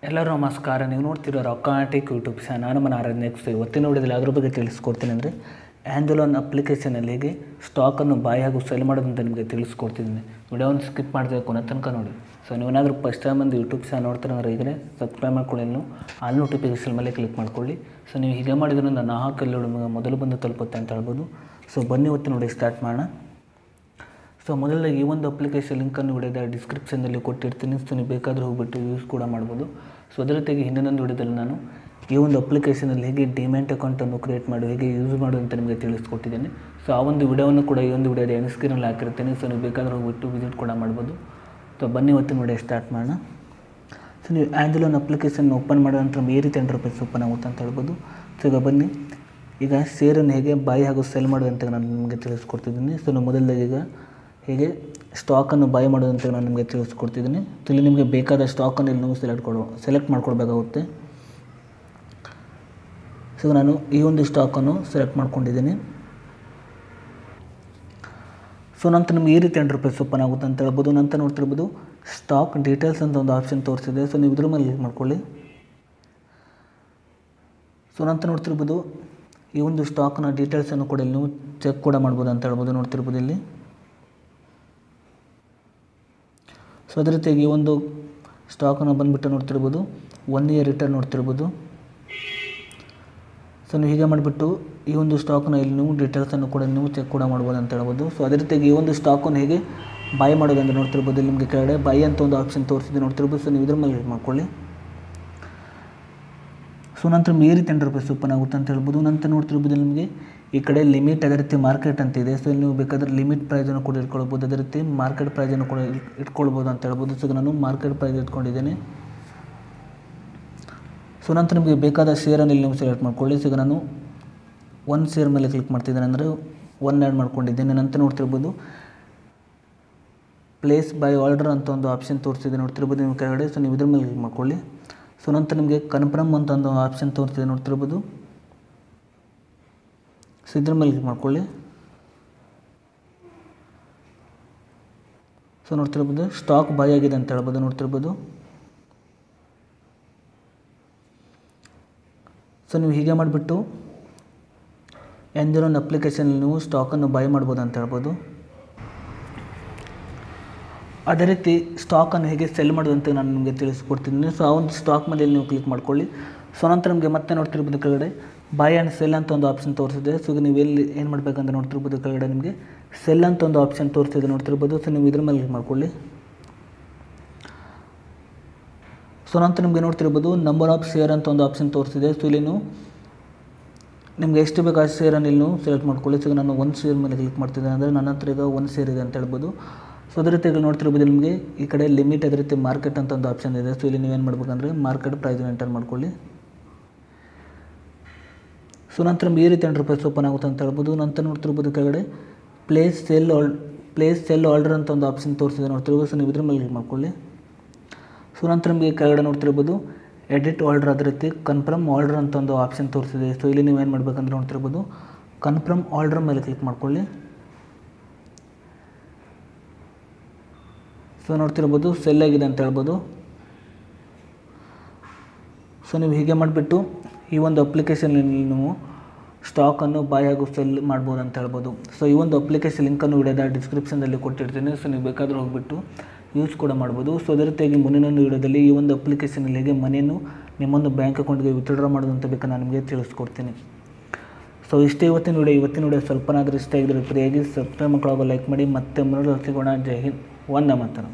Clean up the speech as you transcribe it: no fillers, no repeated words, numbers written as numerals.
ಎಲ್ಲರೂ ನಮಸ್ಕಾರ. ನೀವು ನೋಡ್ತಿರೋ ರೊಕ್ಕಾಟಿಕ್ ಯೂಟ್ಯೂಬ್ ಚಾನಲ್. ನಾನು ನಮ್ಮ ನಾರಾಯಣ್. ನೆಕ್ಸ್ಟ್ ಇವತ್ತಿನ ನೋಡಿದಲ್ಲಿ ಅದ್ರ ಬಗ್ಗೆ ತಿಳಿಸ್ಕೊಡ್ತೀನಿ. ಅಂದರೆ ಆ್ಯಂಜಲೋನ್ ಅಪ್ಲಿಕೇಶನಲ್ಲಿ ಹೇಗೆ ಸ್ಟಾಕನ್ನು ಬಾಯ್ ಹಾಗೂ ಸೆಲ್ ಮಾಡೋದು ಅಂತ ನಿಮಗೆ ತಿಳಿಸ್ಕೊಡ್ತಿದ್ದೀನಿ. ವಿಡಿಯೋವನ್ನು ಸ್ಕಿಪ್ ಮಾಡಿದ್ರೆ ಕೊನೆ ತನಕ ನೋಡಿ. ಸೊ ನೀವೇನಾದರೂ ಫಸ್ಟ್ ಟೈಮ್ ಒಂದು ಯೂಟ್ಯೂಬ್ ಚಾನಲ್ ನೋಡ್ತಾರೆ ಅಂದರೆ ಈಗಲೇ ಸಬ್ಸ್ಕ್ರೈಬ್ ಮಾಡ್ಕೊಳ್ಳಿ. ಇನ್ನು ಆಲ್ ನೋಟಿಫಿಕೇಷನ್ ಮೇಲೆ ಕ್ಲಿಕ್ ಮಾಡ್ಕೊಳ್ಳಿ. ಸೊ ನೀವು ಹೀಗೆ ಮಾಡಿದ್ರಿಂದ ನಾನು ಹಾಕಲು ನಿಮಗೆ ಮೊದಲು ಬಂದು ತಲುಪುತ್ತೆ ಅಂತ ಹೇಳ್ಬೋದು. ಸೊ ಬನ್ನಿ ಇವತ್ತು ನೋಡಿ ಸ್ಟಾರ್ಟ್ ಮಾಡೋಣ. ಸೊ ಮೊದಲಾಗಿ ಈ ಒಂದು ಅಪ್ಲಿಕೇಶನ್ ಲಿಂಕನ್ನು ವಿಡಿಯೋದ ಡಿಸ್ಕ್ರಿಪ್ಷನ್ನಲ್ಲಿ ಕೊಟ್ಟಿರ್ತೀನಿ. ಸೊ ನೀವು ಬೇಕಾದರೂ ಹೋಗ್ಬಿಟ್ಟು ಯೂಸ್ ಕೂಡ ಮಾಡ್ಬೋದು. ಸೊ ಅದರ ಜೊತೆಗೆ ಹಿಂದಿನೊಂದು ವಿಡಿಯೋದಲ್ಲಿ ನಾನು ಈ ಒಂದು ಅಪ್ಲಿಕೇಶನಲ್ಲಿ ಹೇಗೆ ಡಿಮ್ಯಾಟ್ ಅಕೌಂಟನ್ನು ಕ್ರಿಯೇಟ್ ಮಾಡಿ ಹೇಗೆ ಯೂಸ್ ಮಾಡೋದು ಅಂತ ನಿಮಗೆ ತಿಳಿಸ್ಕೊಟ್ಟಿದ್ದೀನಿ. ಸೊ ಆ ಒಂದು ವಿಡಿಯೋವನ್ನು ಕೂಡ ಈ ಒಂದು ವಿಡಿಯೋದ ಎಂಡ್ ಸ್ಕ್ರೀನಲ್ಲಿ ಹಾಕಿರ್ತೀನಿ. ಸೊ ನೀವು ಬೇಕಾದರೂ ಹೋಗ್ಬಿಟ್ಟು ವಿಸಿಟ್ ಕೂಡ ಮಾಡ್ಬೋದು. ಸೊ ಬನ್ನಿ ಇವತ್ತಿನ ವಿಡಿಯೋ ಸ್ಟಾರ್ಟ್ ಮಾಡೋಣ. ಸೊ ನೀವು ಆ್ಯಂಜಲೋನ್ ಅಪ್ಲಿಕೇಶನ್ ಓಪನ್ ಮಾಡೋ ನಂತರ ಈ ರೀತಿ ಇಂಟರ್ಫೇಸ್ ಓಪನ್ ಆಗುತ್ತೆ ಅಂತ ಹೇಳ್ಬೋದು. ಸೊ ಈಗ ಬನ್ನಿ, ಈಗ ಶೇರನ್ನು ಹೇಗೆ ಬಾಯ್ ಹಾಗೂ ಸೆಲ್ ಮಾಡೋದು ಅಂತ ನಾನು ನಿಮಗೆ ತಿಳಿಸ್ಕೊಡ್ತಿದ್ದೀನಿ. ಸೊ ನಾವು ಮೊದಲಾಗಿ ಈಗ ಹೇಗೆ ಸ್ಟಾಕನ್ನು ಬಾಯ್ ಮಾಡೋದಂತ ನಾನು ನಿಮಗೆ ತಿಳಿಸ್ಕೊಡ್ತಿದ್ದೀನಿ. ಸೊ ಇಲ್ಲಿ ನಿಮಗೆ ಬೇಕಾದ ಸ್ಟಾಕನ್ನು ಇಲ್ಲಿ ನೀವು ಸೆಲೆಕ್ಟ್ ಮಾಡ್ಕೊಳ್ಬೇಕಾಗುತ್ತೆ. ಸೊ ನಾನು ಈ ಒಂದು ಸ್ಟಾಕನ್ನು ಸೆಲೆಕ್ಟ್ ಮಾಡ್ಕೊಂಡಿದ್ದೀನಿ. ಸೊ ನಂತರ ನಿಮಗೆ ಈ ರೀತಿ ಇಂಟರ್ಫೇಸ್ ಓಪನ್ ಆಗುತ್ತೆ ಅಂತ ಹೇಳ್ಬೋದು. ನಂತರ ನೋಡ್ತಿರ್ಬೋದು ಸ್ಟಾಕ್ ಡೀಟೇಲ್ಸ್ ಅಂತ ಒಂದು ಆಪ್ಷನ್ ತೋರಿಸಿದೆ. ಸೊ ನೀವು ಇದ್ರ ಮೇಲೆ ಕ್ಲಿಕ್ ಮಾಡ್ಕೊಳ್ಳಿ. ಸೊ ನಂತರ ನೋಡ್ತಿರ್ಬೋದು ಈ ಒಂದು ಸ್ಟಾಕ್ನ ಡೀಟೇಲ್ಸನ್ನು ಕೂಡ ಇಲ್ಲಿ ನೀವು ಚೆಕ್ ಕೂಡ ಮಾಡ್ಬೋದು ಅಂತ ಹೇಳ್ಬೋದು. ನೋಡ್ತಿರ್ಬೋದು ಇಲ್ಲಿ. ಸೊ ಅದೇ ರೀತಿಯಾಗಿ ಈ ಒಂದು ಸ್ಟಾಕನ್ನು ಬಂದುಬಿಟ್ಟು ನೋಡ್ತಿರ್ಬೋದು 1 ಇಯರ್ ರಿಟರ್ನ್ ನೋಡ್ತಿರ್ಬೋದು. ಸೊ ನೀವು ಹೀಗೆ ಮಾಡಿಬಿಟ್ಟು ಈ ಒಂದು ಸ್ಟಾಕನ್ನು ಇಲ್ಲಿ ನೀವು ಡೀಟೇಲ್ಸನ್ನು ಕೂಡ ನೀವು ಚೆಕ್ ಕೂಡ ಮಾಡ್ಬೋದು ಅಂತ ಹೇಳ್ಬೋದು. ಸೊ ಅದೇ ರೀತಿಯಾಗಿ ಈ ಒಂದು ಸ್ಟಾಕನ್ನು ಹೇಗೆ ಬಾಯ್ ಮಾಡೋದು ಅಂತ ನೋಡ್ತಿರ್ಬೋದು. ಇಲ್ಲಿ ನಿಮಗೆ ಕೆಳಗಡೆ ಬೈ ಅಂತ ಒಂದು ಆಪ್ಷನ್ ತೋರಿಸಿದೆ ನೋಡ್ತಿರ್ಬೋದು. ಸೊ ನೀವು ಇದ್ರ ಮೇಲೆ ಕ್ಲಿಕ್ ಮಾಡ್ಕೊಳ್ಳಿ. ಸೊ ನಂತರ ಈ ರೀತಿ ಇಂಟರ್ಫೇಸ್ ಓಪನ್ ಆಗುತ್ತೆ ಅಂತ ಹೇಳ್ಬೋದು. ನಂತರ ನೋಡ್ತಿರ್ಬೋದು ನಿಮಗೆ ಈ ಕಡೆ ಲಿಮಿಟ್, ಅದೇ ರೀತಿ ಮಾರ್ಕೆಟ್ ಅಂತ ಇದೆ. ಸೊ ಇಲ್ಲಿ ನೀವು ಬೇಕಾದರೆ ಲಿಮಿಟ್ ಪ್ರೈಸನ್ನು ಕೂಡ ಇಟ್ಕೊಳ್ಬೋದು, ಅದೇ ರೀತಿ ಮಾರ್ಕೆಟ್ ಪ್ರೈಸನ್ನು ಕೂಡ ಇಟ್ಕೊಳ್ಬೋದು ಅಂತ ಹೇಳ್ಬೋದು. ಸೊ ನಾನು ಮಾರ್ಕೆಟ್ ಪ್ರೈಸ್ ಇಟ್ಕೊಂಡಿದ್ದೇನೆ. ಸೊ ನಂತರ ನಿಮಗೆ ಬೇಕಾದ ಶೇರನ್ನು ಇಲ್ಲಿ ನೀವು ಸೆಲೆಕ್ಟ್ ಮಾಡ್ಕೊಳ್ಳಿ. ಸೊ ಈಗ ನಾನು 1 ಶೇರ್ ಮೇಲೆ ಕ್ಲಿಕ್ ಮಾಡ್ತಿದ್ದೇನೆ, ಅಂದರೆ 1 ಆ್ಯಡ್ ಮಾಡ್ಕೊಂಡಿದ್ದೇನೆ. ನಂತರ ನೋಡ್ತಿರ್ಬೋದು ಪ್ಲೇಸ್ ಬೈ ಆರ್ಡರ್ ಅಂತ ಒಂದು ಆಪ್ಷನ್ ತೋರಿಸಿದೆ ನೋಡ್ತಿರ್ಬೋದು ನಿಮ್ಮ ಕೆಳಗಡೆ. ಸೊ ನೀವು ಇದ್ರ ಮೇಲೆ ಕ್ಲಿಕ್ ಮಾಡ್ಕೊಳ್ಳಿ. ಸೊ ನಂತರ ನಿಮಗೆ ಕನ್ಫರ್ಮ್ ಅಂತ ಒಂದು ಆಪ್ಷನ್ ತೋರಿಸಿದೆ ನೋಡ್ತಿರ್ಬೋದು. ಸೊ ಇದ್ರ ಮೇಲೆ ಕ್ಲಿಕ್ ಮಾಡ್ಕೊಳ್ಳಿ. ಸೊ ನೋಡ್ತಿರ್ಬೋದು ಸ್ಟಾಕ್ ಬಾಯ್ ಆಗಿದೆ ಅಂತ ಹೇಳ್ಬೋದು. ನೋಡ್ತಿರ್ಬೋದು ಸೊ ನೀವು ಹೀಗೆ ಮಾಡಿಬಿಟ್ಟು ಆ್ಯಂಜಲೋನ್ ಅಪ್ಲಿಕೇಶನಲ್ಲಿ ನೀವು ಸ್ಟಾಕನ್ನು ಬಾಯ್ ಮಾಡ್ಬೋದು ಅಂತ ಹೇಳ್ಬೋದು. ಅದೇ ರೀತಿ ಸ್ಟಾಕನ್ನು ಹೇಗೆ ಸೆಲ್ ಮಾಡೋದು ಅಂತ ನಾನು ನಿಮಗೆ ತಿಳಿಸ್ಕೊಡ್ತೀನಿ. ಸೊ ಆ ಒಂದು ಸ್ಟಾಕ್ ಮೇಲೆ ನೀವು ಕ್ಲಿಕ್ ಮಾಡ್ಕೊಳ್ಳಿ. ಸೊ ನಂತರ ನಿಮಗೆ ಮತ್ತೆ ನೋಡ್ತಿರ್ಬೋದು ಕೆಳಗಡೆ ಬೈ ಆ್ಯಂಡ್ ಸೆಲ್ ಅಂತ ಒಂದು ಆಪ್ಷನ್ ತೋರಿಸಿದೆ. ಸೊ ಈಗ ನೀವು ಎಲ್ಲಿ ಏನು ಮಾಡಬೇಕಂತ ನೋಡ್ತಿರ್ಬೋದು ಕೆಳಗಡೆ ನಿಮಗೆ ಸೆಲ್ ಅಂತ ಒಂದು ಆಪ್ಷನ್ ತೋರಿಸಿದೆ ನೋಡ್ತಿರ್ಬೋದು. ಸೊ ನೀವು ಇದ್ರ ಮೇಲೆ ಕ್ಲಿಕ್ ಮಾಡ್ಕೊಳ್ಳಿ. ಸೊ ನಂತರ ನಿಮಗೆ ನೋಡ್ತಿರ್ಬೋದು ನಂಬರ್ ಆಫ್ ಶೇರ್ ಅಂತ ಒಂದು ಆಪ್ಷನ್ ತೋರಿಸಿದೆ. ಸೊ ಇಲ್ಲಿ ನೀವು ನಿಮಗೆ ಎಷ್ಟು ಬೇಕು ಆ ಶೇರನ್ನು ಇಲ್ಲಿ ನೀವು ಸೆಲೆಕ್ಟ್ ಮಾಡ್ಕೊಳ್ಳಿ. ಸೊ ನಾನು 1 ಶೇರ್ ಮೇಲೆ ಕ್ಲಿಕ್ ಮಾಡ್ತಿದ್ದೇನೆ, ಅಂದರೆ ನನ್ನ ಹತ್ರ ಈಗ 1 ಶೇರ್ ಇದೆ ಅಂತ ಹೇಳ್ಬೋದು. ಸೊ ಅದೇ ರೀತಿ ನೋಡ್ತಿರ್ಬೋದು ನಿಮಗೆ ಈ ಕಡೆ ಲಿಮಿಟ್, ಅದೇ ರೀತಿ ಮಾರ್ಕೆಟ್ ಅಂತ ಒಂದು ಆಪ್ಷನ್ ಇದೆ. ಸೊ ಇಲ್ಲಿ ನೀವೇನು ಮಾಡ್ಬೇಕಂದ್ರೆ ಮಾರ್ಕೆಟ್ ಪ್ರೈಸನ್ನು ಎಂಟರ್ ಮಾಡ್ಕೊಳ್ಳಿ. ಸೊ ನಂತರ ಈ ರೀತಿ ಇಂಟರ್ಫೇಸ್ ಓಪನ್ ಆಗುತ್ತೆ ಅಂತ ಹೇಳ್ಬೋದು. ನಂತರ ನೋಡ್ತಿರ್ಬೋದು ಕೆಳಗಡೆ ಪ್ಲೇಸ್ ಸೆಲ್ ಆರ್ಡರ್ ಅಂತ ಒಂದು ಆಪ್ಷನ್ ತೋರಿಸಿದೆ ನೋಡ್ತಿರ್ಬೋದು. ಸೊ ನೀವು ಇದ್ರ ಮೇಲೆ ಕ್ಲಿಕ್ ಮಾಡ್ಕೊಳ್ಳಿ. ಸೊ ನಂತರ ನಿಮಗೆ ಕೆಳಗಡೆ ನೋಡ್ತಿರ್ಬೋದು ಎಡಿಟ್ ಆರ್ಡರ್, ಅದೇ ರೀತಿ ಕನ್ಫರ್ಮ್ ಆರ್ಡರ್ ಅಂತ ಒಂದು ಆಪ್ಷನ್ ತೋರಿಸಿದೆ. ಸೊ ಇಲ್ಲಿ ನೀವೇನು ಮಾಡಬೇಕಂದ್ರೆ ನೋಡ್ತಿರ್ಬೋದು ಕನ್ಫರ್ಮ್ ಆರ್ಡರ್ ಮೇಲೆ ಕ್ಲಿಕ್ ಮಾಡ್ಕೊಳ್ಳಿ. ಸೊ ನೋಡ್ತಿರ್ಬೋದು ಸೆಲ್ ಆಗಿದೆ ಅಂತ ಹೇಳ್ಬೋದು. ಸೊ ನೀವು ಹೀಗೆ ಮಾಡಿಬಿಟ್ಟು ಈ ಒಂದು ಅಪ್ಲಿಕೇಶನಲ್ಲಿ ನೀವು ಸ್ಟಾಕನ್ನು ಬಾಯ್ ಹಾಗೂ ಸೆಲ್ ಮಾಡ್ಬೋದು ಅಂತ ಹೇಳ್ಬೋದು. ಸೊ ಈ ಒಂದು ಅಪ್ಲಿಕೇಶನ್ ಲಿಂಕನ್ನು ವಿಡಿಯೋದ ಡಿಸ್ಕ್ರಿಪ್ಷನ್ನಲ್ಲಿ ಕೊಟ್ಟಿರ್ತೀನಿ. ಸೊ ನೀವು ಬೇಕಾದರೂ ಹೋಗ್ಬಿಟ್ಟು ಯೂಸ್ ಕೂಡ ಮಾಡ್ಬೋದು. ಸೊ ಅದೇ ರೀತಿಯಾಗಿ ಮುಂದಿನೊಂದು ವಿಡಿಯೋದಲ್ಲಿ ಈ ಒಂದು ಅಪ್ಲಿಕೇಶನಲ್ಲಿ ಹೇಗೆ ಮನಿಯನ್ನು ನಿಮ್ಮೊಂದು ಬ್ಯಾಂಕ್ ಅಕೌಂಟ್ಗೆ ವಿತ್ಡ್ರಾ ಮಾಡೋದು ಅಂತ ಬೇಕಾದ್ರೆ ನಾನು ನಿಮಗೆ ತಿಳಿಸ್ಕೊಡ್ತೀನಿ. ಸೊ ಇಷ್ಟೇ ಇವತ್ತಿನ ವಿಡಿಯೋ ಸ್ವಲ್ಪನಾದರೂ ಇಷ್ಟ ಆಗಿದ್ರೆ ಫ್ರೀಯಾಗಿ ಸಬ್ಸ್ಕ್ರೈಬ್ ಮಾಡ್ಕೊಳ್ಳೋ ಲೈಕ್ ಮಾಡಿ. ಮತ್ತೆ ಮುಂದೆ ಸಿಗೋಣ. ಜೈ ಹಿಂದ್, ವಂದೇ ಮಾತರಂ.